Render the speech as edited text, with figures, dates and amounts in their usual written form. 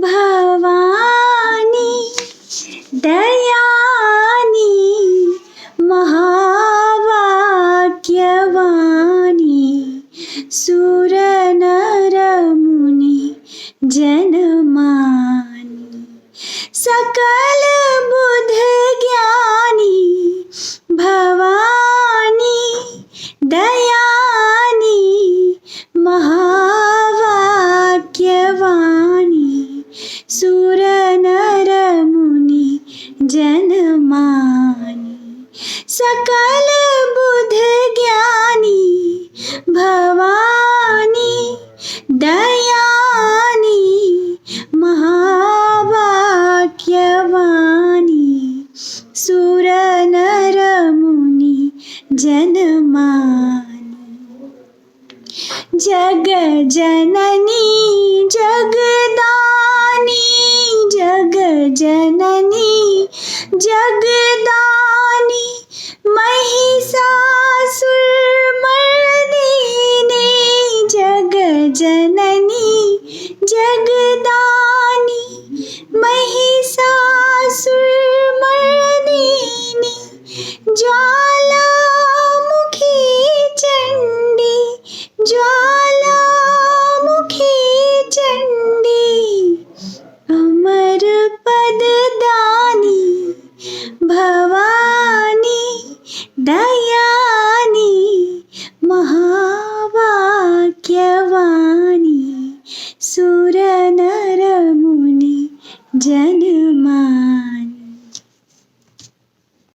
भवानी दयानी महावाक्यवाणी सुरनरमुनि जनमानि सकल बुध ज्ञानी भवानी दयानी महावाक्यवाणी सुरनरमुनि जनमानि सकल बुध ज्ञानी भवानी दयानी महावाक्यवाणी सुरनरमुनि जनमानि जग जननी जगदानी जग जननी जगदानी महिषासुरमर्दिनी जग जननी